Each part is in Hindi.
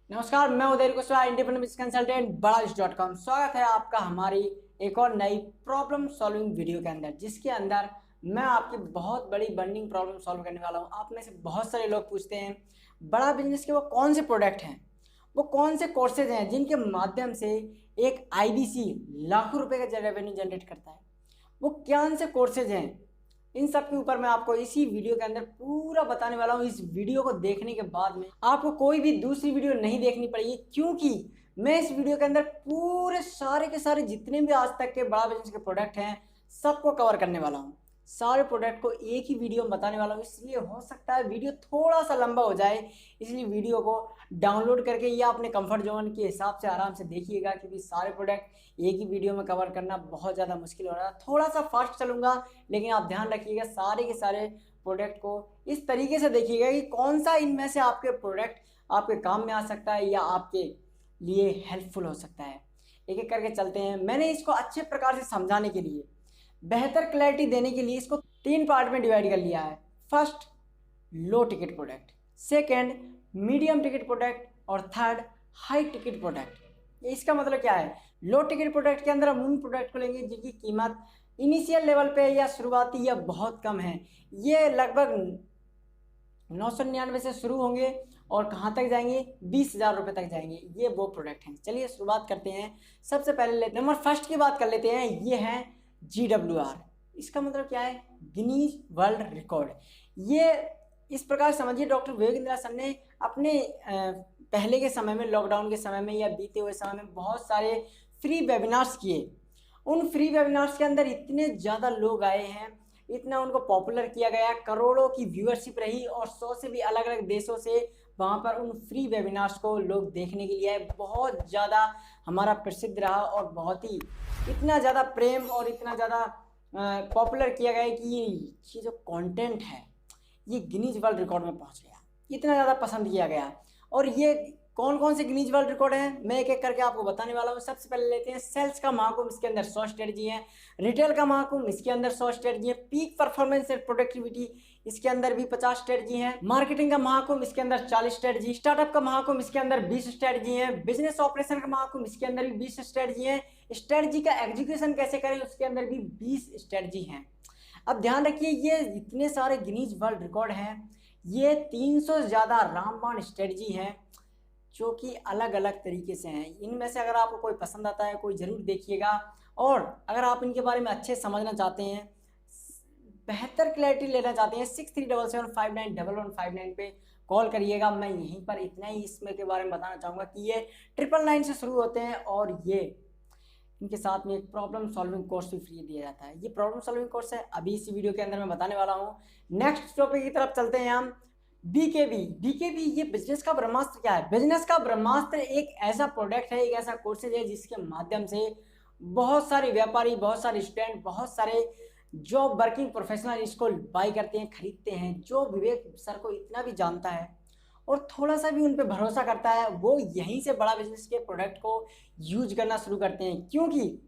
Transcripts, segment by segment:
नमस्कार, मैं उदय कुशवाहा, इंडिपेंडेंट बिजनेस कंसल्टेंट बड़ाइश.com। स्वागत है आपका हमारी एक और नई प्रॉब्लम सॉल्विंग वीडियो के अंदर, जिसके अंदर मैं आपकी बहुत बड़ी बर्निंग प्रॉब्लम सॉल्व करने वाला हूं। आप में से बहुत सारे लोग पूछते हैं बड़ा बिजनेस के वो कौन से प्रोडक्ट हैं, वो कौन से कोर्सेज हैं जिनके माध्यम से एक आईबीसी लाखों रुपए का रेवेन्यू जनरेट करता है। वो कौन से कोर्सेज हैं, इन सब के ऊपर मैं आपको इसी वीडियो के अंदर पूरा बताने वाला हूँ। इस वीडियो को देखने के बाद में आपको कोई भी दूसरी वीडियो नहीं देखनी पड़ेगी, क्योंकि मैं इस वीडियो के अंदर पूरे सारे के सारे जितने भी आज तक के बड़ा बिजनेस के प्रोडक्ट हैं सबको कवर करने वाला हूँ। सारे प्रोडक्ट को एक ही वीडियो में बताने वाला हूँ, इसलिए हो सकता है वीडियो थोड़ा सा लंबा हो जाए। इसलिए वीडियो को डाउनलोड करके या अपने कंफर्ट जोन के हिसाब से आराम से देखिएगा, क्योंकि सारे प्रोडक्ट एक ही वीडियो में कवर करना बहुत ज़्यादा मुश्किल हो रहा है। थोड़ा सा फास्ट चलूँगा, लेकिन आप ध्यान रखिएगा सारे के सारे प्रोडक्ट को इस तरीके से देखिएगा कि कौन सा इनमें से आपके प्रोडक्ट आपके काम में आ सकता है या आपके लिए हेल्पफुल हो सकता है। एक एक करके चलते हैं। मैंने इसको अच्छे प्रकार से समझाने के लिए, बेहतर क्लैरिटी देने के लिए इसको 3 पार्ट में डिवाइड कर लिया है। First, low ticket product, second medium ticket product, और थर्ड हाई टिकट प्रोडक्ट। इसका मतलब क्या है? लो टिकट प्रोडक्ट के अंदर हम उन प्रोडक्ट को लेंगे जिनकी कीमत इनिशियल लेवल पे या शुरुआती या बहुत कम है। ये लगभग 999 से शुरू होंगे और कहाँ तक जाएंगे? 20,000 रुपये तक जाएंगे। ये वो प्रोडक्ट हैं। चलिए शुरुआत करते हैं। सबसे पहले लेते हैं नंबर फर्स्ट की बात कर लेते हैं। ये है GWR। इसका मतलब क्या है? Guinness world record. ये इस प्रकार समझिए, डॉक्टर विवेक इंदिरा सर ने अपने पहले के समय में, लॉकडाउन के समय में या बीते हुए समय में बहुत सारे फ्री वेबिनार्स किए। उन फ्री वेबिनार्स के अंदर इतने ज़्यादा लोग आए हैं, इतना उनको पॉपुलर किया गया, करोड़ों की व्यूअरशिप रही और 100 से भी अलग अलग देशों से वहाँ पर उन फ्री वेबिनार्स को लोग देखने के लिए आए। बहुत ज़्यादा हमारा प्रसिद्ध रहा और बहुत ही इतना ज़्यादा प्रेम और इतना ज़्यादा पॉपुलर किया गया कि ये जो कंटेंट है ये गिनीज वर्ल्ड रिकॉर्ड में पहुंच गया। इतना ज़्यादा पसंद किया गया। और ये कौन कौन से गिनीज वर्ल्ड रिकॉर्ड हैं मैं एक एक करके आपको बताने वाला हूँ। सबसे पहले लेते हैं सेल्स का महाकुंभ। इसके अंदर 100 स्ट्रेटजी हैं। रिटेल का महाकुंभ, इसके अंदर 100 स्ट्रेटजी हैं। पीक परफॉर्मेंस एंड प्रोडक्टिविटी, इसके अंदर भी 50 स्ट्रेटजी हैं। मार्केटिंग का महाकुंभ, इसके अंदर 40 स्ट्रेटजी। स्टार्टअप का महाकुंभ, इसके अंदर 20 स्ट्रेटजी हैं। बिजनेस ऑपरेशन का महाकुंभ, इसके अंदर भी 20 स्ट्रेटजी हैं। स्ट्रेटजी का एग्जीक्यूशन कैसे करें, उसके अंदर भी 20 स्ट्रेटजी हैं। अब ध्यान रखिए, ये इतने सारे गिनीज वर्ल्ड रिकॉर्ड हैं। ये 300 से ज़्यादा रामबाण स्ट्रेटजी हैं जो कि अलग अलग तरीके से हैं। इनमें से अगर आपको कोई पसंद आता है, कोई ज़रूर देखिएगा। और अगर आप इनके बारे में अच्छे समझना चाहते हैं, बेहतर क्लैरिटी लेना चाहते हैं, 6377591159 पे कॉल करिएगा। मैं यहीं पर इतना ही इसमें के बारे में बताना चाहूँगा कि ये 999 से शुरू होते हैं और ये इनके साथ में एक प्रॉब्लम सॉल्विंग कोर्स भी फ्री दिया जाता है। ये प्रॉब्लम सॉल्विंग कोर्स है, अभी इसी वीडियो के अंदर मैं बताने वाला हूँ। नेक्स्ट टॉपिक की तरफ चलते हैं हम। बीकेबी ये बिजनेस का ब्रह्मास्त्र क्या है? बिजनेस का ब्रह्मास्त्र एक ऐसा प्रोडक्ट है, एक ऐसा कोर्सेज है जिसके माध्यम से बहुत सारे व्यापारी, बहुत सारे स्टूडेंट, बहुत सारे जॉब वर्किंग प्रोफेशनल इसको बाई करते हैं, खरीदते हैं। जो विवेक सर को इतना भी जानता है और थोड़ा सा भी उन पर भरोसा करता है, वो यहीं से बड़ा बिजनेस के प्रोडक्ट को यूज करना शुरू करते हैं। क्योंकि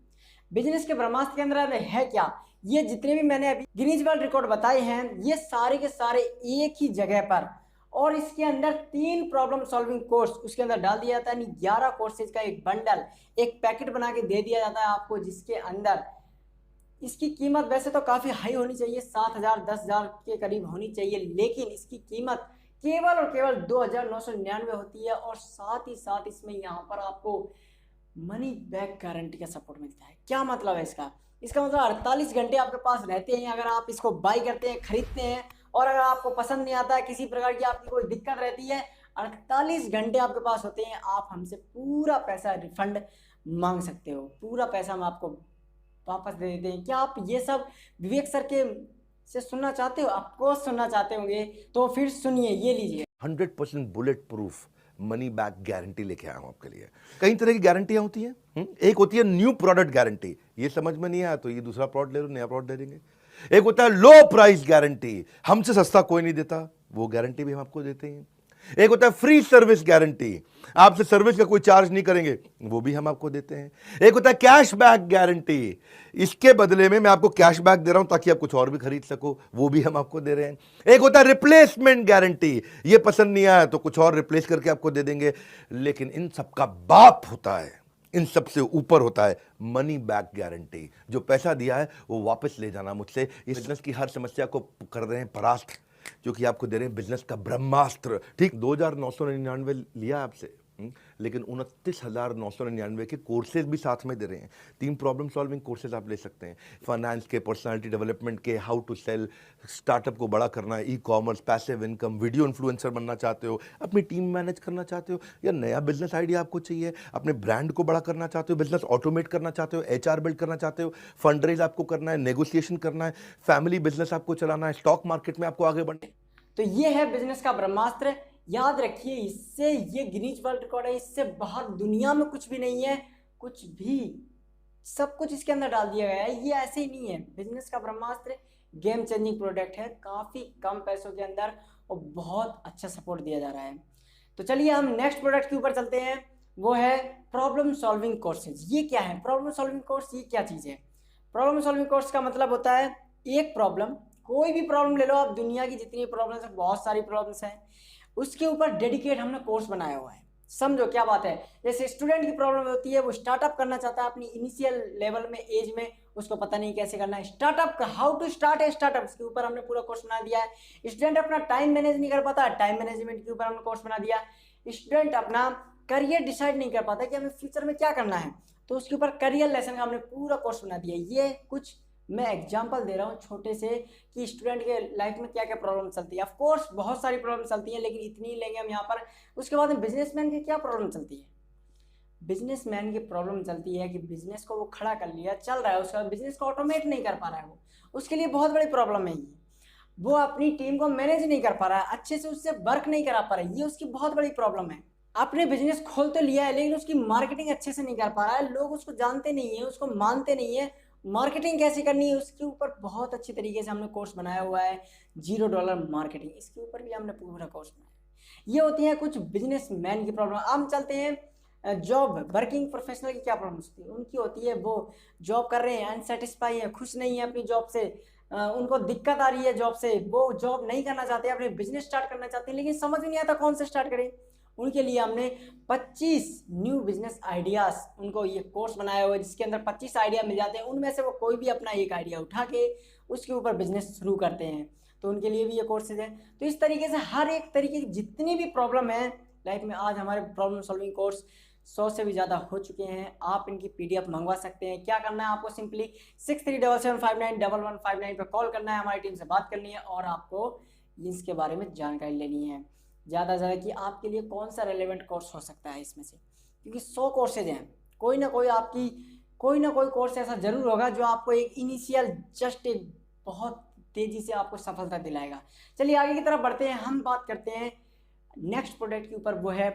बिजनेस के ब्रह्मास्त्र के अंदर है क्या? ये जितने भी मैंने अभी गिनीज वर्ल्ड रिकॉर्ड बताए हैं, ये सारे के सारे एक ही जगह पर, और इसके अंदर 3 प्रॉब्लम सॉल्विंग कोर्स उसके अंदर डाल दिया जाता है। 11 कोर्सेज का एक बंडल, एक पैकेट बना के दे दिया जाता है आपको, जिसके अंदर इसकी कीमत वैसे तो काफ़ी हाई होनी चाहिए, 7,000 10,000 के करीब होनी चाहिए, लेकिन इसकी कीमत केवल और केवल 2,999 होती है। और साथ ही साथ इसमें यहाँ पर आपको मनी बैक गारंटी का सपोर्ट मिलता है। क्या मतलब है इसका? इसका मतलब 48 घंटे आपके पास रहते हैं। अगर आप इसको बाई करते हैं, खरीदते हैं, और अगर आपको पसंद नहीं आता है, किसी प्रकार की आपकी कोई दिक्कत रहती है, 48 घंटे आपके पास होते हैं। आप हमसे पूरा पैसा रिफंड मांग सकते हो, पूरा पैसा हम आपको वापस दे देते हैं। क्या आप ये सब विवेक सर के से सुनना चाहते हो? आपको सुनना चाहते होंगे तो फिर सुनिए, ये लीजिए। 100% bullet proof money back guarantee लेके आया हूं आपके लिए। कई तरह की गारंटियां होती हैं। एक होती है न्यू प्रोडक्ट गारंटी, ये समझ में नहीं आया तो ये दूसरा प्रोडक्ट ले लो, नया प्रोडक्ट दे देंगे। एक होता है लो प्राइस गारंटी, हमसे सस्ता कोई नहीं देता, वो गारंटी भी हम आपको देते हैं। एक होता है फ्री सर्विस गारंटी, आपसे सर्विस का कोई चार्ज नहीं करेंगे, वो भी हम आपको देते हैं। एक होता है कैश बैक गारंटी, इसके बदले में मैं आपको कैश बैक दे रहा हूं ताकि आप कुछ और भी खरीद सको, वो भी हम आपको दे रहे हैं। एक होता है रिप्लेसमेंट गारंटी, ये पसंद नहीं आया तो कुछ और रिप्लेस करके आपको दे देंगे। लेकिन इन सबका बाप होता है, इन सबसे ऊपर होता है मनी बैक गारंटी। जो पैसा दिया है वो वापस ले जाना मुझसे। इस बिजनेस की हर समस्या को कर रहे हैं परास्त, जो कि आपको दे रहे हैं बिजनेस का ब्रह्मास्त्र। ठीक 2,999 लिया आपसे, लेकिन 29,999 के कोर्सेज भी साथ में दे रहे हैं। 3 प्रॉब्लम सॉल्विंग कोर्सेज आप ले सकते हैं, फाइनेंस के, पर्सनालिटी डेवलपमेंट के, हाउ टू सेल, स्टार्टअप को बड़ा करना है, e commerce, passive income, video influencer बनना चाहते हो, अपनी टीम मैनेज करना चाहते हो, या नया बिजनेस आइडिया आपको चाहिए, अपने ब्रांड को बड़ा करना चाहते हो, बिजनेस ऑटोमेट करना चाहते हो, HR बिल्ड करना चाहते हो, फंड रेज आपको करना है, नेगोशिएशन करना है, फैमिली बिजनेस आपको चलाना है, स्टॉक मार्केट में आपको आगे बढ़ना है। तो ये है बिजनेस का ब्रह्मास्त्र। याद रखिए, इससे ये गिनीज वर्ल्ड रिकॉर्ड है, इससे बाहर दुनिया में कुछ भी नहीं है, कुछ भी, सब कुछ इसके अंदर डाल दिया गया है। ये ऐसे ही नहीं है, बिजनेस का ब्रह्मास्त्र गेम चेंजिंग प्रोडक्ट है, काफ़ी कम पैसों के अंदर और बहुत अच्छा सपोर्ट दिया जा रहा है। तो चलिए हम नेक्स्ट प्रोडक्ट के ऊपर चलते हैं, वो है प्रॉब्लम सॉल्विंग कोर्सेज। ये क्या है प्रॉब्लम सॉल्विंग कोर्स, ये क्या चीज़ है? प्रॉब्लम सॉल्विंग कोर्स का मतलब होता है एक प्रॉब्लम, कोई भी प्रॉब्लम ले लो आप, दुनिया की जितनी प्रॉब्लम्स है, बहुत सारी प्रॉब्लम्स हैं, उसके ऊपर डेडिकेट हमने कोर्स बनाया हुआ है। समझो क्या बात है, जैसे स्टूडेंट की प्रॉब्लम होती है, वो स्टार्टअप करना चाहता है अपनी इनिशियल लेवल में, एज में, उसको पता नहीं कैसे करना है स्टार्टअप का, how to start a startup, इसके ऊपर हमने पूरा कोर्स बना दिया है। स्टूडेंट अपना टाइम मैनेज नहीं कर पाता, टाइम मैनेजमेंट के ऊपर हमने कोर्स बना दिया। स्टूडेंट अपना करियर डिसाइड नहीं कर पाता कि हमें फ्यूचर में क्या करना है, तो उसके ऊपर करियर लेसन का हमने पूरा कोर्स बना दिया। ये कुछ मैं एग्जांपल दे रहा हूँ छोटे से, कि स्टूडेंट के लाइफ में क्या क्या प्रॉब्लम चलती है। ऑफ कोर्स बहुत सारी प्रॉब्लम चलती हैं, लेकिन इतनी ही लेंगे हम यहाँ पर। उसके बाद में बिजनेसमैन की क्या प्रॉब्लम चलती है? बिजनेसमैन की प्रॉब्लम चलती है कि बिजनेस को वो खड़ा कर लिया, चल रहा है, उसका बिजनेस को ऑटोमेट नहीं कर पा रहा है, वो उसके लिए बहुत बड़ी प्रॉब्लम है। ये वो अपनी टीम को मैनेज नहीं कर पा रहा है, अच्छे से उससे वर्क नहीं करा पा रहा है, ये उसकी बहुत बड़ी प्रॉब्लम है। आपने बिजनेस खोल तो लिया है, लेकिन उसकी मार्केटिंग अच्छे से नहीं कर पा रहा है, लोग उसको जानते नहीं है, उसको मानते नहीं है, मार्केटिंग कैसे करनी है उसके ऊपर बहुत अच्छी तरीके से हमने कोर्स बनाया हुआ है। $0 मार्केटिंग, इसके ऊपर भी हमने पूरा कोर्स बनाया। ये होती है कुछ बिजनेस मैन की प्रॉब्लम। हम चलते हैं जॉब वर्किंग प्रोफेशनल की क्या प्रॉब्लम होती है। उनकी होती है वो जॉब कर रहे हैं, अनसेटिस्फाई है, खुश नहीं है अपनी जॉब से, उनको दिक्कत आ रही है जॉब से, वो जॉब नहीं करना चाहते, अपने बिजनेस स्टार्ट करना चाहते हैं, लेकिन समझ नहीं आता कौन से स्टार्ट करें। उनके लिए हमने 25 न्यू बिजनेस आइडियाज़, उनको ये कोर्स बनाया हुआ है, जिसके अंदर 25 आइडिया मिल जाते हैं। उनमें से वो कोई भी अपना एक आइडिया उठा के उसके ऊपर बिजनेस शुरू करते हैं, तो उनके लिए भी ये कोर्सेज है। तो इस तरीके से हर एक तरीके की जितनी भी प्रॉब्लम है लाइफ में, आज हमारे प्रॉब्लम सॉल्विंग कोर्स 100 से भी ज़्यादा हो चुके हैं। आप इनकी PDF मंगवा सकते हैं। क्या करना है आपको, सिंपली 6377591159 पर कॉल करना है, हमारी टीम से बात करनी है और आपको इसके बारे में जानकारी लेनी है ज़्यादा से ज़्यादा कि आपके लिए कौन सा रेलेवेंट कोर्स हो सकता है इसमें से, क्योंकि 100 कोर्सेज हैं, कोई ना कोई कोर्स ऐसा ज़रूर होगा जो आपको एक इनिशियल जस्ट एक बहुत तेज़ी से आपको सफलता दिलाएगा। चलिए आगे की तरफ बढ़ते हैं, हम बात करते हैं नेक्स्ट प्रोडक्ट के ऊपर, वो है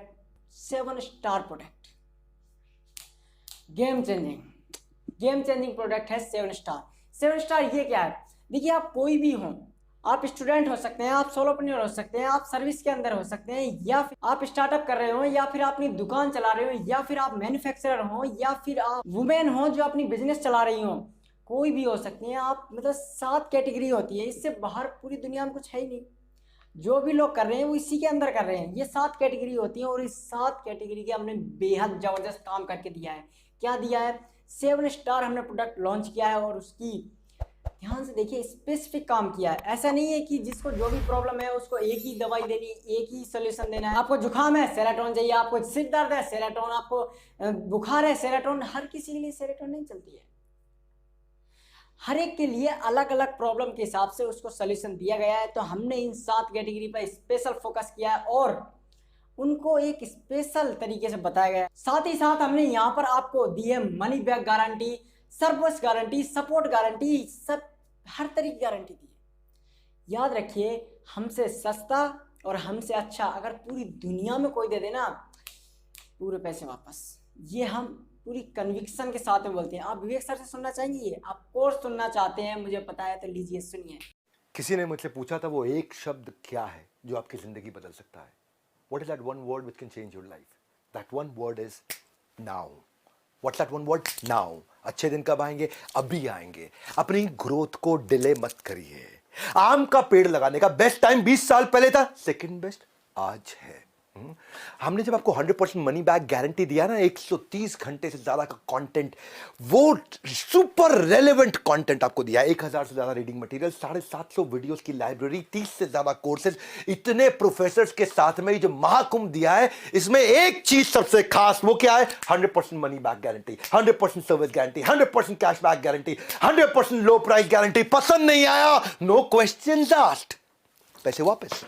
7 star product. Game changing product है 7 स्टार। 7 स्टार ये क्या है? देखिए, आप कोई भी हो, आप स्टूडेंट हो सकते हैं, आप सोलोप्रेन्योर हो सकते हैं, आप सर्विस के अंदर हो सकते हैं, या फिर आप स्टार्टअप कर रहे हो, या फिर आप अपनी दुकान चला रहे हो, या फिर आप मैन्युफैक्चरर हो, या फिर आप वुमेन हो जो अपनी बिजनेस चला रही हो, कोई भी हो सकती हैं आप। मतलब 7 कैटेगरी होती है, इससे बाहर पूरी दुनिया में कुछ है ही नहीं। जो भी लोग कर रहे हैं वो इसी के अंदर कर रहे हैं। ये 7 कैटेगरी होती हैं और इस 7 कैटेगरी के हमने बेहद ज़बरदस्त काम करके दिया है। क्या दिया है? 7 स्टार हमने प्रोडक्ट लॉन्च किया है और उसकी ध्यान से देखिए स्पेसिफिक काम किया है। ऐसा नहीं है कि जिसको जो भी प्रॉब्लम है उसको एक ही दवाई देनी, एक ही सोल्यूशन देना है। आपको जुकाम है, सेराटोन चाहिए, आपको सिर दर्द है, सेराटोन, आपको बुखार है, सेराटोन। हर किसी के लिए सेराटोन नहीं चलती है। हर एक के लिए अलग अलग प्रॉब्लम के हिसाब से उसको सोल्यूशन दिया गया है। तो हमने इन 7 कैटेगरी पर स्पेशल फोकस किया है और उनको एक स्पेशल तरीके से बताया गया है। साथ ही साथ हमने यहाँ पर आपको दी है money back guarantee, service guarantee, support guarantee, सब हर तरह की गारंटी दी है। याद रखिए, हमसे सस्ता और हमसे अच्छा अगर पूरी दुनिया में कोई दे देना, पूरे पैसे वापस। ये हम पूरी कन्विक्शन के साथ में बोलते हैं। आप विवेक सर से सुनना चाहेंगे, ये आप कोर्स सुनना चाहते हैं, मुझे पता है, तो लीजिए सुनिए। किसी ने मुझसे पूछा था वो एक शब्द क्या है जो आपकी जिंदगी बदल सकता है। What is that one word which can change your life? That one word is now. What's that one word? Now. अच्छे दिन कब आएंगे? अभी आएंगे. अपनी ग्रोथ को डिले मत करिए. आम का पेड़ लगाने का बेस्ट टाइम 20 साल पहले था, सेकंड बेस्ट आज है. हमने जब आपको 100% मनी बैक गारंटी दिया ना, 130 घंटे से ज्यादा का कंटेंट, वो सुपर रेलेवेंट कंटेंट आपको दिया, 1000 से ज्यादा रीडिंग मटेरियल, 750 वीडियोस की लाइब्रेरी, 30 से ज्यादा कोर्सेज, इतने प्रोफेसर्स के साथ में जो महाकुंभ दिया है, इसमें एक चीज सबसे खास, वो क्या है? 100% money back guarantee, 100% service guarantee, 100% cash back guarantee, 100% लो प्राइस गारंटी. पसंद नहीं आया, नो क्वेश्चंस आस्क्ड, पैसे वापस.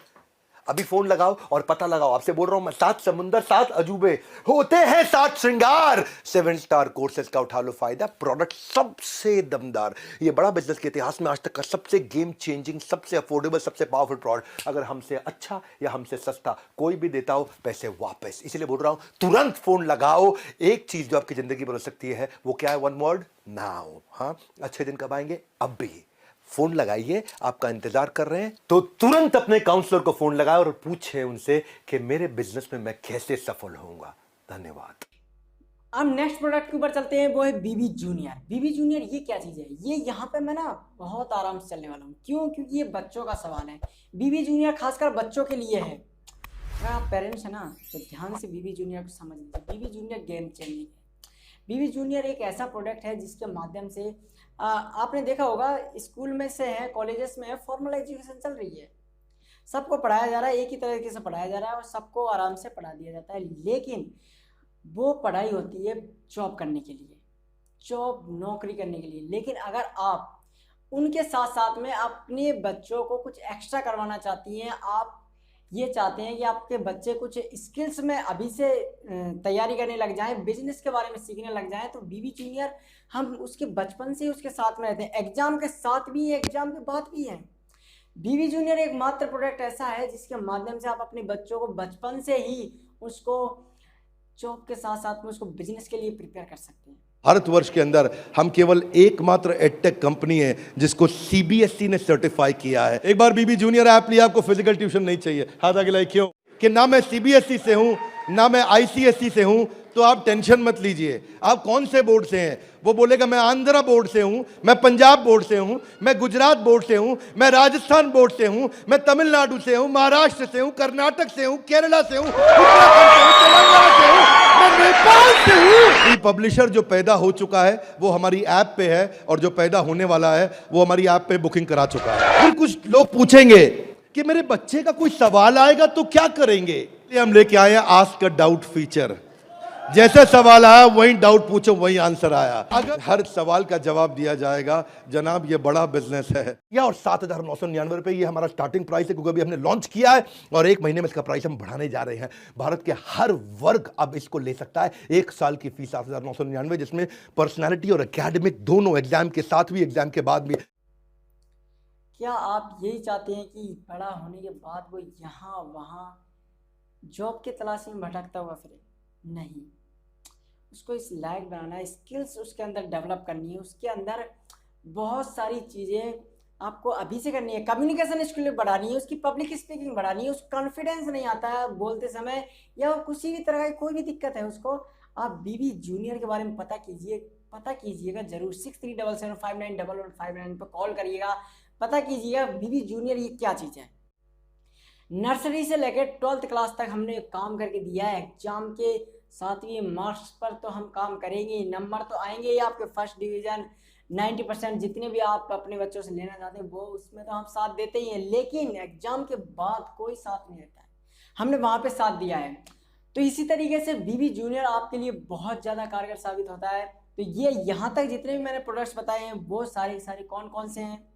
अभी फोन लगाओ और पता लगाओ. आपसे बोल रहा हूं मैं, 7 समुंदर 7 अजूबे होते हैं 7 श्रृंगार. 7 स्टार कोर्सेज का उठा लो फायदा. प्रोडक्ट सबसे दमदार, ये बड़ा बिजनेस के इतिहास में आज तक का सबसे गेम चेंजिंग, सबसे अफोर्डेबल, सबसे पावरफुल प्रोडक्ट. अगर हमसे अच्छा या हमसे सस्ता कोई भी देता हो, पैसे वापस. इसलिए बोल रहा हूं, तुरंत फोन लगाओ. एक चीज जो आपकी जिंदगी बदल सकती है, वो क्या है? One word, now. हाँ, अच्छे दिन कब आएंगे? अभी. फोन लगाइए. आपका इंतजार कर रहे हैं तो तुरंत अपने काउंसलर को फोन लगाए और पूछे उनसे कि मेरे बिजनेस में मैं कैसे सफल होऊंगा. धन्यवाद. अब नेक्स्ट प्रोडक्ट के ऊपर चलते हैं, वो है बीबी जूनियर. बीबी जूनियर ये क्या चीज़ है? ये यहाँ पे मैं ना बहुत आराम से चलने वाला हूँ. क्यों? क्योंकि ये बच्चों का सवाल है. बीबी जूनियर खासकर बच्चों के लिए है. अगर आप पेरेंट्स हैं ना, तो ध्यान से बीबी जूनियर को समझ लीजिए. बीबी जूनियर गेम चेंजिंग है. बीबी जूनियर एक ऐसा प्रोडक्ट है जिसके माध्यम से आपने देखा होगा, स्कूल में से है, कॉलेजेस में है, फॉर्मल एजुकेशन चल रही है. सबको पढ़ाया जा रहा है, एक ही तरीके से पढ़ाया जा रहा है और सबको आराम से पढ़ा दिया जाता है. लेकिन वो पढ़ाई होती है जॉब करने के लिए, जॉब नौकरी करने के लिए. लेकिन अगर आप उनके साथ साथ में अपने बच्चों को कुछ एक्स्ट्रा करवाना चाहती हैं, आप ये चाहते हैं कि आपके बच्चे कुछ स्किल्स में अभी से तैयारी करने लग जाएं, बिजनेस के बारे में सीखने लग जाएं, तो बीबी जूनियर हम उसके बचपन से उसके साथ में रहते हैं. एग्जाम के साथ भी, एग्जाम के बाद भी हैं. बीबी जूनियर एक मात्र प्रोडक्ट ऐसा है जिसके माध्यम से आप अपने बच्चों को बचपन से ही उसको जॉब के साथ साथ में उसको बिजनेस के लिए प्रिपेयर कर सकते हैं. भारतवर्ष के अंदर हम केवल एकमात्र एडटेक कंपनी है जिसको सीबीएसई ने सर्टिफाई किया है. एक बार बीबी जूनियर ऐप लिया, आपको फिजिकल ट्यूशन नहीं चाहिए. हाथ आगे लाइए. क्यों? कि ना मैं सीबीएसई से हूं, ना मैं आईसीएसई से हूं. तो आप टेंशन मत लीजिए. आप कौन से बोर्ड से हैं? वो बोलेगा मैं आंध्रा बोर्ड से हूं, मैं पंजाब बोर्ड से हूं, मैं गुजरात बोर्ड से हूं, मैं राजस्थान बोर्ड से हूं, मैं तमिलनाडु से हूं, महाराष्ट्र से हूं, कर्नाटक से हूं, केरला से हूं, उत्तराखंड से हूं, तेलंगाना से हूं, मैं नेपाल से हूं. ये पब्लिशर जो पैदा हो चुका है वो हमारी ऐप पे है, और जो पैदा होने वाला है वो हमारी ऐप पे बुकिंग करा चुका है. फिर कुछ लोग पूछेंगे कि मेरे बच्चे का कोई सवाल आएगा तो क्या करेंगे? इसलिए हम लेके आए हैं आस्क अ डाउट फीचर. जैसे सवाल आया वही डाउट पूछो, वही आंसर आया. अगर हर सवाल का जवाब दिया जाएगा, जनाब ये बड़ा बिजनेस है. या और 7,999 रुपए ये हमारा स्टार्टिंग प्राइस है, क्योंकि अभी हमने लॉन्च किया है और एक महीने में इसका प्राइस हम बढ़ाने जा रहे हैं. भारत के हर वर्ग अब इसको ले सकता है. 1 साल की फीस 7,999, जिसमें पर्सनैलिटी और एकेडमिक दोनों, एग्जाम के साथ भी, एग्जाम के बाद भी. क्या आप यही चाहते हैं कि बड़ा होने के बाद वो यहाँ वहाँ जॉब की तलाश में भटकता हुआ फिरे? नहीं. उसको इस लायक बनाना है, स्किल्स उसके अंदर डेवलप करनी है, उसके अंदर बहुत सारी चीज़ें आपको अभी से करनी है. कम्युनिकेशन स्किल बढ़ानी है, उसकी पब्लिक स्पीकिंग बढ़ानी है, उसको कॉन्फिडेंस नहीं आता है बोलते समय, या किसी भी तरह की कोई भी दिक्कत है उसको, आप बीबी जूनियर के बारे में पता कीजिएगा जरूर. 6377591159 पर कॉल करिएगा, पता कीजिएगा बीबी जूनियर ये क्या चीज़ है. नर्सरी से लेकर 12th क्लास तक हमने काम करके दिया है. एग्जाम के 7वीं मार्क्स पर तो हम काम करेंगे, नंबर तो आएंगे ही आपके. फर्स्ट डिवीज़न 90% जितने भी आप अपने बच्चों से लेना चाहते हैं वो उसमें तो हम साथ देते ही हैं. लेकिन एग्जाम के बाद कोई साथ नहीं देता है, हमने वहाँ पे साथ दिया है. तो इसी तरीके से बीबी जूनियर आपके लिए बहुत ज़्यादा कारगर साबित होता है. तो ये यहाँ तक जितने भी मैंने प्रोडक्ट्स बताए हैं वो सारे कौन कौन से हैं?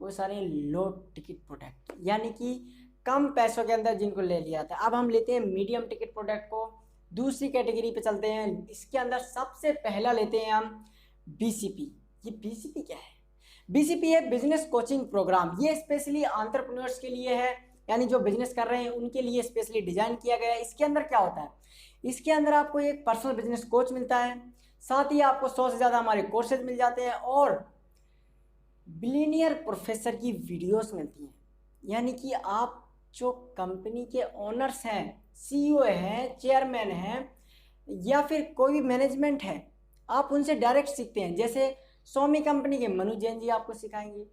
वो सारे लो टिकट प्रोडक्ट, यानी कि कम पैसों के अंदर जिनको ले लिया था. अब हम लेते हैं मीडियम टिकट प्रोडक्ट को. दूसरी कैटेगरी पे चलते हैं. इसके अंदर सबसे पहला लेते हैं हम बीसीपी. ये बीसीपी क्या है? बीसीपी है बिजनेस कोचिंग प्रोग्राम. ये स्पेशली एंटरप्रेन्योर्स के लिए है, यानी जो बिजनेस कर रहे हैं उनके लिए स्पेशली डिजाइन किया गया है. इसके अंदर क्या होता है? इसके अंदर आपको एक पर्सनल बिजनेस कोच मिलता है, साथ ही आपको 100 से ज़्यादा हमारे कोर्सेज मिल जाते हैं और बिलियनियर प्रोफेसर की वीडियोस मिलती हैं. यानी कि आप जो कंपनी के ओनर्स हैं CEO हैं, चेयरमैन हैं, या फिर कोई भी मैनेजमेंट है, आप उनसे डायरेक्ट सीखते हैं। जैसे सोमी कंपनी के मनु जैन जी आपको सिखाएंगे,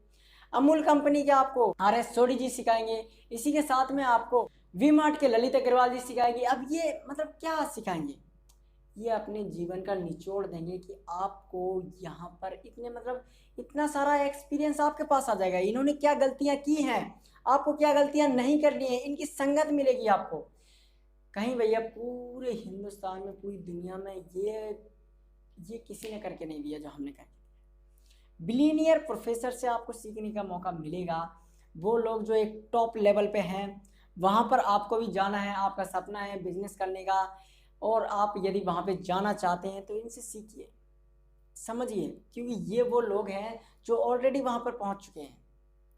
अमूल कंपनी के आपको RS सोडी जी सिखाएंगे, इसी के साथ में आपको वी मार्ट के ललित अग्रवाल जी सिखाएंगे। अब ये मतलब क्या सिखाएंगे, ये अपने जीवन का निचोड़ देंगे कि आपको यहाँ पर इतने मतलब इतना सारा एक्सपीरियंस आपके पास आ जाएगा। इन्होंने क्या गलतियाँ की हैं, आपको क्या गलतियाँ नहीं करनी है, इनकी संगत मिलेगी आपको। कहीं भैया पूरे हिंदुस्तान में, पूरी दुनिया में ये किसी ने करके नहीं दिया जो हमने करके दिया। बिलीनियर प्रोफेसर से आपको सीखने का मौका मिलेगा। वो लोग जो एक टॉप लेवल पे हैं, वहाँ पर आपको भी जाना है। आपका सपना है बिजनेस करने का, और आप यदि वहाँ पे जाना चाहते हैं तो इनसे सीखिए, समझिए, क्योंकि ये वो लोग हैं जो ऑलरेडी वहाँ पर पहुँच चुके हैं।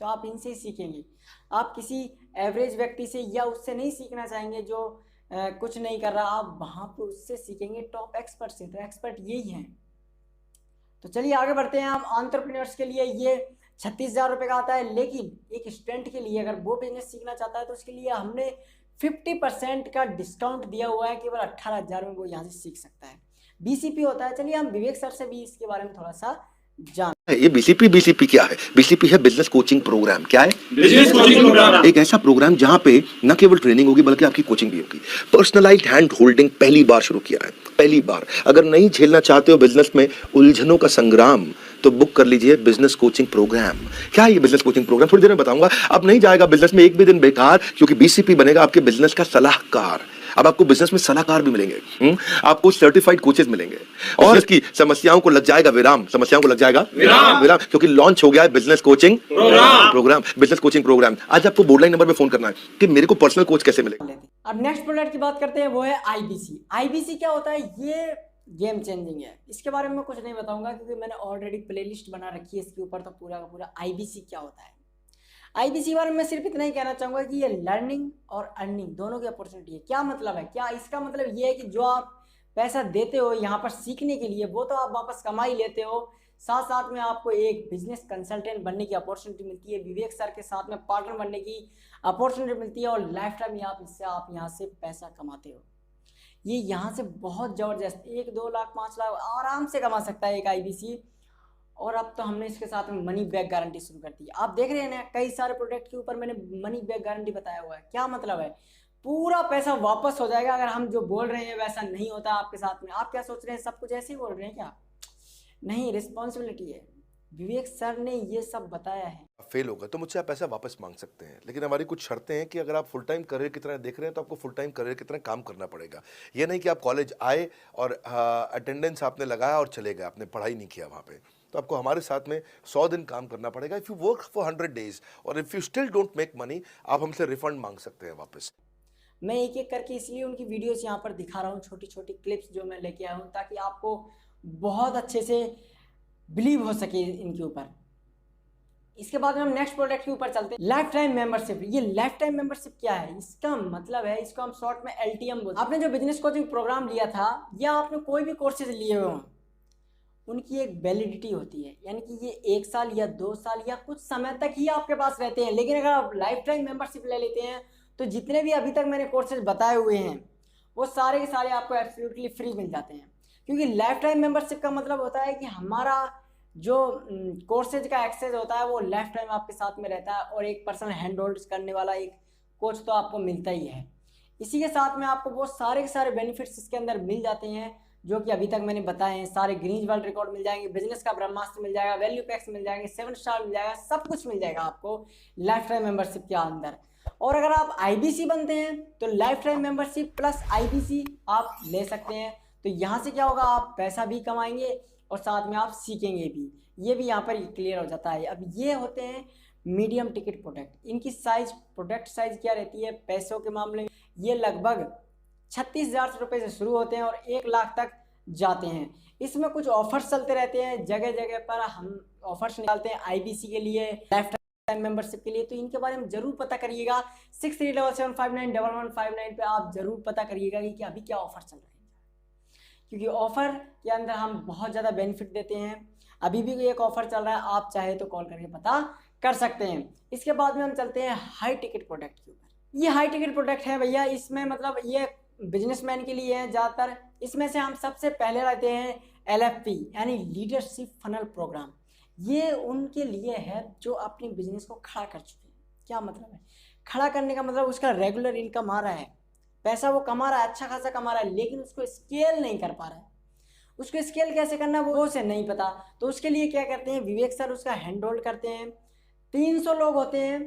तो आप इनसे ही सीखेंगे। आप किसी एवरेज व्यक्ति से या उससे नहीं सीखना चाहेंगे जो कुछ नहीं कर रहा, आप वहाँ पर उससे सीखेंगे टॉप एक्सपर्ट से। तो एक्सपर्ट यही हैं। तो चलिए आगे बढ़ते हैं। हम एंटरप्रेन्योर्स के लिए ये 36,000 रुपये का आता है, लेकिन एक स्टूडेंट के लिए अगर वो बिजनेस सीखना चाहता है तो उसके लिए हमने 50% का डिस्काउंट दिया हुआ है। केवल 18,000 में वो यहाँ से सीख सकता है। BCP होता है। चलिए हम विवेक सर से भी इसके बारे में थोड़ा सा जान। ये बीसीपी क्या है? बीसीपी है बिजनेस कोचिंग प्रोग्राम। क्या है? Business coaching program. एक ऐसा प्रोग्राम जहां पे न केवल ट्रेनिंग होगी बल्कि आपकी कोचिंग भी होगी। पर्सनलाइज्ड हैंड होल्डिंग पहली बार शुरू किया है, पहली बार। अगर नहीं झेलना चाहते हो बिजनेस में उलझनों का संग्राम, तो बुक कर लीजिए बिजनेस कोचिंग प्रोग्राम। क्या है ये बिजनेस कोचिंग प्रोग्राम? थोड़ी देर में बताऊंगा। अब नहीं जाएगा बिजनेस में एक भी दिन बेकार, क्योंकि बीसीपी बनेगा आपके बिजनेस का सलाहकार। अब आपको बिजनेस में सलाहकार भी मिलेंगे, आपको सर्टिफाइड कोचेस मिलेंगे, और इसकी समस्याओं को लग जाएगा विराम। समस्याओं को लग जाएगा विराम, क्योंकि लॉन्च हो गया है business coaching program. Business coaching program. आज आपको बोर्ड लाइन नंबर पे फोन करना है कि मेरे को पर्सनल कोच कैसे मिलेगा। अब नेक्स्ट प्रोडक्ट की बात करते हैं, वो है IBC। IBC क्या होता है? ये गेम चेंजिंग है। इसके बारे में मैं कुछ नहीं बताऊंगा क्योंकि मैंने ऑलरेडी प्लेलिस्ट बना रखी है इसके ऊपर। तो पूरा का पूरा IBC क्या होता है, IBC के बारे में मैं सिर्फ इतना ही कहना चाहूँगा कि ये लर्निंग और अर्निंग दोनों की अपॉर्चुनिटी है। क्या मतलब है? क्या इसका मतलब ये है कि जो आप पैसा देते हो यहाँ पर सीखने के लिए, वो तो आप वापस कमा ही लेते हो, साथ साथ में आपको एक बिजनेस कंसल्टेंट बनने की अपॉर्चुनिटी मिलती है, विवेक सर के साथ में पार्टनर बनने की अपॉर्चुनिटी मिलती है, और लाइफ टाइम आप यहाँ से पैसा कमाते हो। ये यहाँ से बहुत ज़बरदस्त 1, 2 लाख 5 लाख आराम से कमा सकता है एक IBC। और अब तो हमने इसके साथ में मनी बैक गारंटी शुरू कर दी। आप देख रहे हैं ना, कई सारे प्रोडक्ट के ऊपर मैंने मनी बैक गारंटी बताया हुआ है। क्या मतलब है? पूरा पैसा वापस हो जाएगा अगर हम जो बोल रहे हैं वैसा नहीं होता आपके साथ में। आप क्या सोच रहे हैं, सब कुछ ऐसे ही बोल रहे हैं क्या? नहीं, रिस्पॉन्सिबिलिटी है। विवेक सर ने ये सब बताया है। फेल होगा तो मुझसे आप पैसा वापस मांग सकते हैं, लेकिन हमारी कुछ शर्तें हैं कि अगर आप फुल टाइम करियर की तरह देख रहे हैं तो आपको फुल टाइम करियर की तरह काम करना पड़ेगा। ये नहीं कि आप कॉलेज आए और अटेंडेंस आपने लगाया और चले गए, आपने पढ़ाई नहीं किया वहाँ पे। तो आपको हमारे साथ में 100 दिन काम करना पड़ेगा। If you work for 100 days और if you still don't make money, आप हमसे रिफंड मांग सकते हैं वापस। मैं एक एक करके इसलिए उनकी वीडियोस यहाँ पर दिखा रहा हूँ, छोटी छोटी क्लिप्स जो मैं लेके आया हूँ, ताकि आपको बहुत अच्छे से बिलीव हो सके इनके ऊपर। इसके बाद में हम नेक्स्ट प्रोडक्ट के ऊपर चलते हैं, लाइफ टाइम मेंबरशिप। ये लाइफ टाइम मेंबरशिप क्या है? इसका मतलब है, इसको हम शॉर्ट में LTM बोलते हैं। आपने जो बिजनेस कोचिंग प्रोग्राम लिया था या आपने कोई भी कोर्सेज लिए हो, उनकी एक वैलिडिटी होती है, यानी कि ये 1 साल या 2 साल या कुछ समय तक ही आपके पास रहते हैं। लेकिन अगर आप लाइफ टाइम मेंबरशिप ले लेते हैं तो जितने भी अभी तक मैंने कोर्सेज बताए हुए हैं वो सारे के सारे आपको एब्सोल्युटली फ्री मिल जाते हैं। क्योंकि लाइफ टाइम मेंबरशिप का मतलब होता है कि हमारा जो कोर्सेज का एक्सेस होता है वो लाइफ टाइम आपके साथ में रहता है, और एक पर्सनल हैंड होल्ड करने वाला एक कोच तो आपको मिलता ही है। इसी के साथ में आपको वो सारे के सारे बेनिफिट्स इसके अंदर मिल जाते हैं जो कि अभी तक मैंने बताए हैं। सारे ग्रीन वर्ल्ड रिकॉर्ड मिल जाएंगे, बिजनेस का ब्रह्मास्त्र मिल जाएगा, वैल्यू पैक्स मिल जाएंगे, 7 स्टार मिल जाएगा, सब कुछ मिल जाएगा आपको लाइफ टाइम मेंबरशिप के अंदर। और अगर आप IBC बनते हैं तो life time membership plus IBC आप ले सकते हैं। तो यहाँ से क्या होगा, आप पैसा भी कमाएंगे और साथ में आप सीखेंगे भी। ये भी यहाँ पर क्लियर हो जाता है। अब ये होते हैं मीडियम टिकट प्रोडक्ट। इनकी प्रोडक्ट साइज क्या रहती है पैसों के मामले में? ये लगभग 36,000 रुपये से शुरू होते हैं और 1 लाख तक जाते हैं। इसमें कुछ ऑफर्स चलते रहते हैं, जगह जगह पर हम ऑफर्स निकालते हैं IBC के लिए, लाइफ टाइम मेंबरशिप के लिए। तो इनके बारे में जरूर पता करिएगा। 6377591159 पे आप जरूर पता करिएगा कि अभी क्या ऑफर चल रहे हैं, क्योंकि ऑफर के अंदर हम बहुत ज़्यादा बेनिफिट देते हैं। अभी भी एक ऑफर चल रहा है, आप चाहे तो कॉल करके पता कर सकते हैं। इसके बाद में हम चलते हैं हाई टिकट प्रोडक्ट के ऊपर। ये हाई टिकट प्रोडक्ट है भैया, इसमें मतलब ये बिजनेसमैन के लिए है ज़्यादातर। इसमें से हम सबसे पहले लाते हैं LFP यानी लीडरशिप फनल प्रोग्राम। ये उनके लिए है जो अपने बिजनेस को खड़ा कर चुके हैं। क्या मतलब है खड़ा करने का? मतलब उसका रेगुलर इनकम आ रहा है, पैसा वो कमा रहा है, अच्छा खासा कमा रहा है, लेकिन उसको स्केल नहीं कर पा रहा है। उसको स्केल कैसे करना है वो उसे नहीं पता। तो उसके लिए क्या करते हैं विवेक सर, उसका हैंड होल्ड करते हैं। 300 लोग होते हैं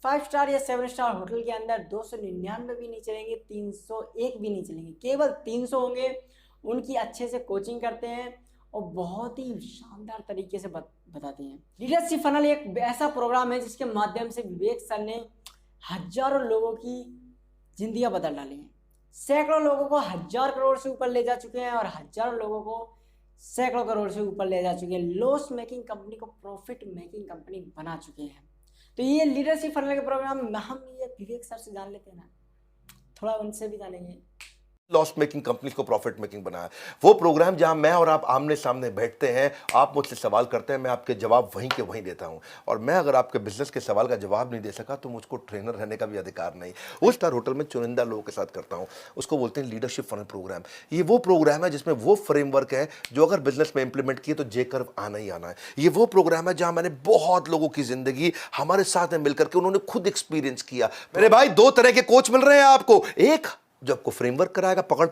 5 स्टार या 7 स्टार होटल के अंदर, 299 भी नहीं चलेंगे, 301 भी नहीं चलेंगे, केवल 300 होंगे। उनकी अच्छे से कोचिंग करते हैं और बहुत ही शानदार तरीके से बताते हैं। लीडरशिप फनल एक ऐसा प्रोग्राम है जिसके माध्यम से विवेक सर ने हजारों लोगों की जिंदगियां बदल डाली हैं। सैकड़ों लोगों को 1000 करोड़ से ऊपर ले जा चुके हैं और हजारों लोगों को सैकड़ों करोड़ से ऊपर ले जा चुके हैं। लॉस मेकिंग कंपनी को प्रॉफिट मेकिंग कंपनी बना चुके हैं। तो ये लीडरशिप फनल के प्रोग्राम हम ये विवेक सर से जान लेते हैं ना, थोड़ा उनसे भी जानेंगे। लॉस मेकिंग कंपनीज को प्रॉफिट मेकिंग बनाया, वो प्रोग्राम जहां मैं और आप आमने सामने बैठते हैं, आप मुझसे सवाल करते हैं, मैं आपके जवाब वहीं के वहीं देता हूं। और मैं अगर आपके बिजनेस के सवाल का जवाब नहीं दे सका तो मुझको ट्रेनर रहने का भी अधिकार नहीं। उस स्टार होटल में चुनिंदा लोगों के साथ करता हूं, उसको बोलते हैं लीडरशिप फनल प्रोग्राम। ये वो प्रोग्राम है जिसमें वो फ्रेमवर्क है जो अगर बिजनेस में इंप्लीमेंट किए तो जे कर्व आना ही आना है। ये वो प्रोग्राम है जहां मैंने बहुत लोगों की जिंदगी हमारे साथ में मिलकर के उन्होंने खुद एक्सपीरियंस किया। मेरे भाई 2 तरह के कोच मिल रहे हैं आपको, एक जो आपको फ्रेमवर्क कराएगा पकड़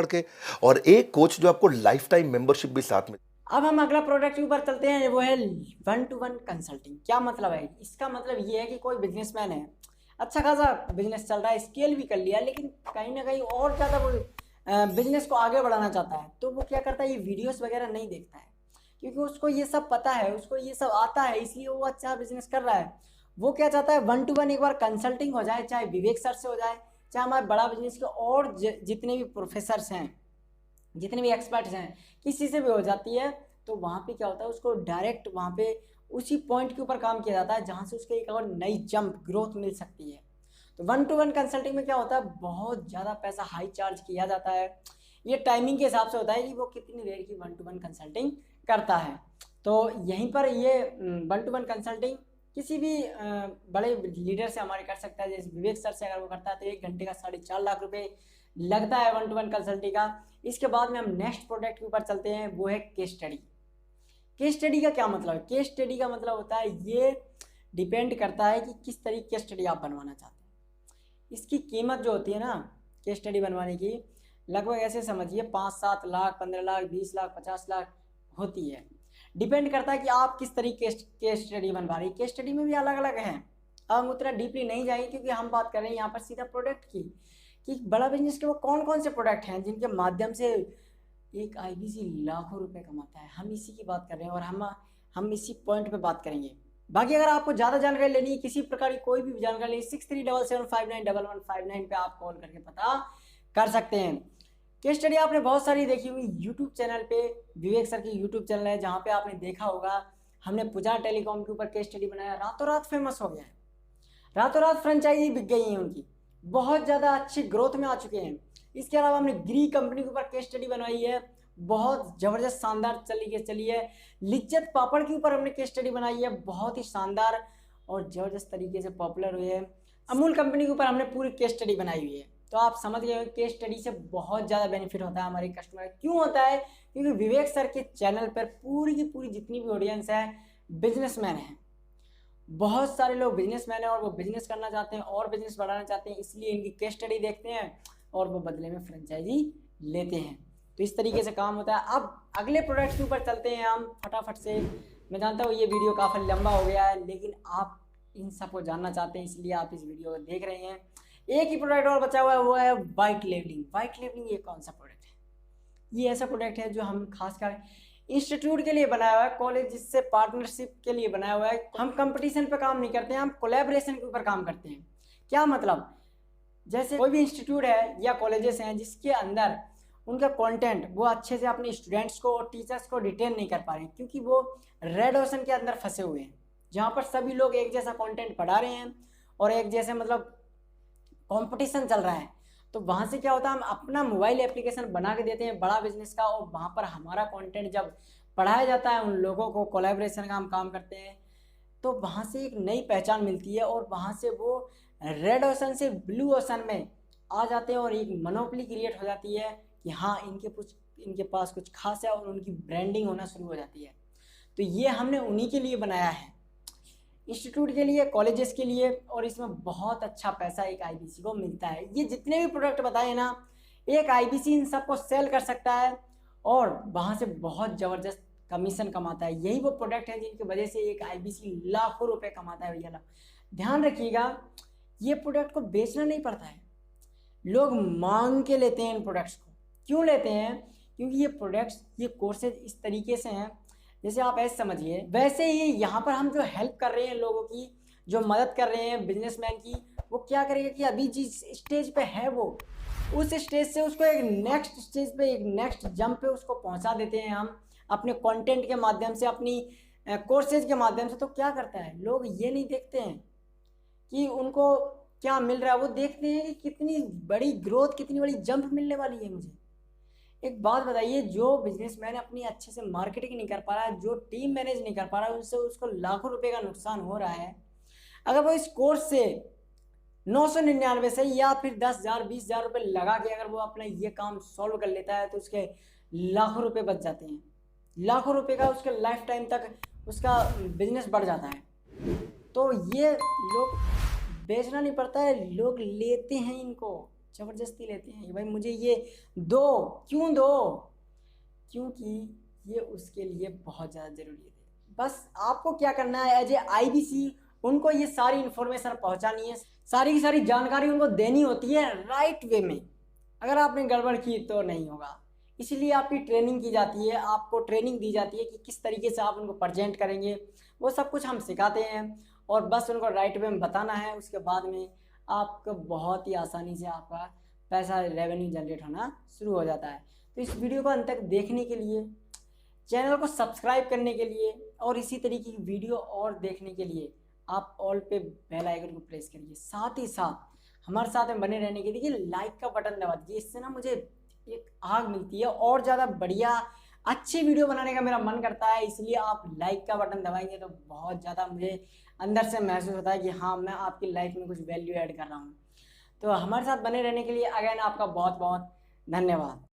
के, और एक कोच जो आपको लाइफ टाइम मेंबरशिप भी साथ में। अब हम अगला प्रोडक्ट के ऊपर चलते हैं, वो है 1-to-1 कंसल्टिंग। क्या मतलब है इसका? मतलब ये है कि कोई बिजनेसमैन है, अच्छा खासा बिजनेस चल रहा है, स्केल भी कर लिया, लेकिन कहीं ना कहीं और ज़्यादा वो बिजनेस को आगे बढ़ाना चाहता है। तो वो क्या करता है, ये वीडियोस वगैरह नहीं देखता है क्योंकि उसको ये सब पता है, उसको ये सब आता है, इसलिए वो अच्छा बिजनेस कर रहा है। वो क्या चाहता है 1-to-1 एक बार कंसल्टिंग हो जाए, चाहे विवेक सर से हो जाए, चाहे हमारे बड़ा बिजनेस के और जितने भी प्रोफेसर्स हैं, जितने भी एक्सपर्ट्स हैं, किसी से भी हो जाती है। तो वहाँ पे क्या होता है, उसको डायरेक्ट वहाँ पे उसी पॉइंट के ऊपर काम किया जाता है जहाँ से उसको एक और नई जंप ग्रोथ मिल सकती है। तो 1-to-1 कंसल्टिंग में क्या होता है, बहुत ज़्यादा पैसा हाई चार्ज किया जाता है। ये टाइमिंग के हिसाब से होता है कि वो कितनी देर की 1-to-1 कंसल्टिंग करता है। तो यहीं पर ये 1-to-1 कंसल्टिंग किसी भी बड़े लीडर से हमारे कर सकता है। जैसे विवेक सर से अगर वो करता है तो 1 घंटे का 4.5 लाख रुपए लगता है 1-to-1 कंसल्टिंग का। इसके बाद में हम नेक्स्ट प्रोडक्ट के ऊपर चलते हैं, वो है केस स्टडी। केस स्टडी का क्या मतलब है? केस स्टडी का मतलब होता है, ये डिपेंड करता है कि किस तरीके की स्टडी आप बनवाना चाहते हैं। इसकी कीमत जो होती है ना केस स्टडी बनवाने की, लगभग ऐसे समझिए 5-7 लाख, 15 लाख, 20 लाख, 50 लाख होती है। डिपेंड करता है कि आप किस तरीके केस स्टडी बनवा रही है। केस स्टडी में भी अलग अलग हैं, अब हम उतना डीपली नहीं जाएंगे क्योंकि हम बात कर रहे हैं यहाँ पर सीधा प्रोडक्ट की, कि बड़ा बिजनेस के वो कौन कौन से प्रोडक्ट हैं जिनके माध्यम से एक IBC लाखों रुपए कमाता है। हम इसी की बात कर रहे हैं और हम इसी पॉइंट पे बात करेंगे। बाकी अगर आपको ज़्यादा जानकारी लेनी है, किसी प्रकार की कोई भी जानकारी लेनी, 6377591159 पे आप कॉल करके पता कर सकते हैं। केस स्टडी आपने बहुत सारी देखी हुई यूट्यूब चैनल पे, विवेक सर की यूट्यूब चैनल है जहाँ पे आपने देखा होगा, हमने पुजारा टेलीकॉम के ऊपर केस स्टडी बनाया, रातों रात फेमस हो गया है, रातों रात फ्रेंचाइजी बिक गई है उनकी, बहुत ज़्यादा अच्छी ग्रोथ में आ चुके हैं। इसके अलावा हमने ग्री कंपनी के ऊपर केस स्टडी बनाई है, बहुत ज़बरदस्त शानदार चली है। लिज्जत पापड़ के ऊपर हमने केस स्टडी बनाई है, बहुत ही शानदार और ज़बरदस्त तरीके से पॉपुलर हुई है। अमूल कंपनी के ऊपर हमने पूरी केस स्टडी बनाई हुई है। तो आप समझ गए केस स्टडी से बहुत ज़्यादा बेनिफिट होता है हमारे कस्टमर। क्यों होता है? क्योंकि विवेक सर के चैनल पर पूरी की पूरी जितनी भी ऑडियंस है बिजनेसमैन हैं, बहुत सारे लोग बिजनेसमैन हैं और वो बिजनेस करना चाहते हैं और बिजनेस बढ़ाना चाहते हैं, इसलिए इनकी केस स्टडी देखते हैं और वो बदले में फ्रेंचाइजी लेते हैं। तो इस तरीके से काम होता है। अब अगले प्रोडक्ट के ऊपर चलते हैं हम फटाफट से। मैं जानता हूँ ये वीडियो काफ़ी लंबा हो गया है, लेकिन आप इन सबको जानना चाहते हैं इसलिए आप इस वीडियो को देख रहे हैं। एक ही प्रोडक्ट और बचा हुआ है, वो है वाइट लेबलिंग। वाइट लेबलिंग ये कौन सा प्रोडक्ट है? ये ऐसा प्रोडक्ट है जो हम खासकर इंस्टीट्यूट के लिए बनाया हुआ है, कॉलेज जिससे पार्टनरशिप के लिए बनाया हुआ है। हम कंपटीशन पे काम नहीं करते हैं, हम कोलैबोरेशन के ऊपर काम करते हैं। क्या मतलब? जैसे कोई भी इंस्टीट्यूट है या कॉलेजेस हैं जिसके अंदर उनका कंटेंट वो अच्छे से अपने स्टूडेंट्स को और टीचर्स को डिटेन नहीं कर पा रहे हैं क्योंकि वो रेड ओशन के अंदर फंसे हुए हैं, जहाँ पर सभी लोग एक जैसा कंटेंट पढ़ा रहे हैं और एक जैसे मतलब कंपटीशन चल रहा है। तो वहाँ से क्या होता है, हम अपना मोबाइल एप्लीकेशन बना के देते हैं बड़ा बिजनेस का, और वहाँ पर हमारा कंटेंट जब पढ़ाया जाता है उन लोगों को, कोलैबोरेशन का हम काम करते हैं, तो वहाँ से एक नई पहचान मिलती है और वहाँ से वो रेड ओशन से ब्लू ओशन में आ जाते हैं और एक मोनोपोली क्रिएट हो जाती है कि हाँ इनके पास कुछ खास है और उनकी ब्रांडिंग होना शुरू हो जाती है। तो ये हमने उन्हीं के लिए बनाया है, इंस्टीट्यूट के लिए, कॉलेजेस के लिए, और इसमें बहुत अच्छा पैसा एक आईबीसी को मिलता है। ये जितने भी प्रोडक्ट बताए ना, एक आईबीसी इन सबको सेल कर सकता है और वहाँ से बहुत ज़बरदस्त कमीशन कमाता है। यही वो प्रोडक्ट है जिनकी वजह से एक आईबीसी लाखों रुपए कमाता है भैया। ध्यान रखिएगा, ये प्रोडक्ट को बेचना नहीं पड़ता है, लोग मांग के लेते हैं इन प्रोडक्ट्स को। क्यों लेते हैं? क्योंकि ये प्रोडक्ट्स, ये कोर्सेज इस तरीके से हैं, जैसे आप ऐसे समझिए, वैसे ही यहाँ पर हम जो हेल्प कर रहे हैं लोगों की, जो मदद कर रहे हैं बिजनेसमैन की, वो क्या करेगा कि अभी जिस स्टेज पे है वो, उस स्टेज से उसको एक नेक्स्ट स्टेज पे, एक नेक्स्ट जंप पे उसको पहुँचा देते हैं हम अपने कंटेंट के माध्यम से, अपनी कोर्सेज के माध्यम से। तो क्या करता है, लोग ये नहीं देखते हैं कि उनको क्या मिल रहा है, वो देखते हैं कि कितनी बड़ी ग्रोथ, कितनी बड़ी जंप मिलने वाली है मुझे। एक बात बताइए, जो बिजनेसमैन अपनी अच्छे से मार्केटिंग नहीं कर पा रहा है, जो टीम मैनेज नहीं कर पा रहा है, उससे उसको लाखों रुपए का नुकसान हो रहा है। अगर वो इस कोर्स से 999 से या फिर 10,000 20,000 रुपये लगा के अगर वो अपना ये काम सॉल्व कर लेता है, तो उसके लाखों रुपए बच जाते हैं। लाखों रुपए का उसके लाइफ टाइम तक उसका बिजनेस बढ़ जाता है। तो ये लोग बेचना नहीं पड़ता है, लोग लेते हैं, इनको ज़बरदस्ती लेते हैं। भाई मुझे ये दो, क्यों दो? क्योंकि ये उसके लिए बहुत ज़्यादा ज़रूरी है। बस आपको क्या करना है, एज ए आईबीसी उनको ये सारी इन्फॉर्मेशन पहुंचानी है, सारी की सारी जानकारी उनको देनी होती है राइट वे में। अगर आपने गड़बड़ की तो नहीं होगा, इसलिए आपकी ट्रेनिंग की जाती है, आपको ट्रेनिंग दी जाती है कि किस तरीके से आप उनको प्रेजेंट करेंगे, वो सब कुछ हम सिखाते हैं और बस उनको राइट वे में बताना है। उसके बाद में आपको बहुत ही आसानी से आपका पैसा, रेवेन्यू जनरेट होना शुरू हो जाता है। तो इस वीडियो को अंत तक देखने के लिए, चैनल को सब्सक्राइब करने के लिए और इसी तरीके की वीडियो और देखने के लिए आप ऑल पे बेल आइकन को प्रेस करिए। साथ ही साथ हमारे साथ में बने रहने के लिए लाइक का बटन दबा दीजिए। इससे ना मुझे एक आग मिलती है और ज़्यादा बढ़िया अच्छी वीडियो बनाने का मेरा मन करता है, इसलिए आप लाइक का बटन दबाएंगे तो बहुत ज़्यादा मुझे अंदर से महसूस होता है कि हाँ, मैं आपकी लाइफ में कुछ वैल्यू ऐड कर रहा हूँ। तो हमारे साथ बने रहने के लिए अगेन आपका बहुत बहुत धन्यवाद।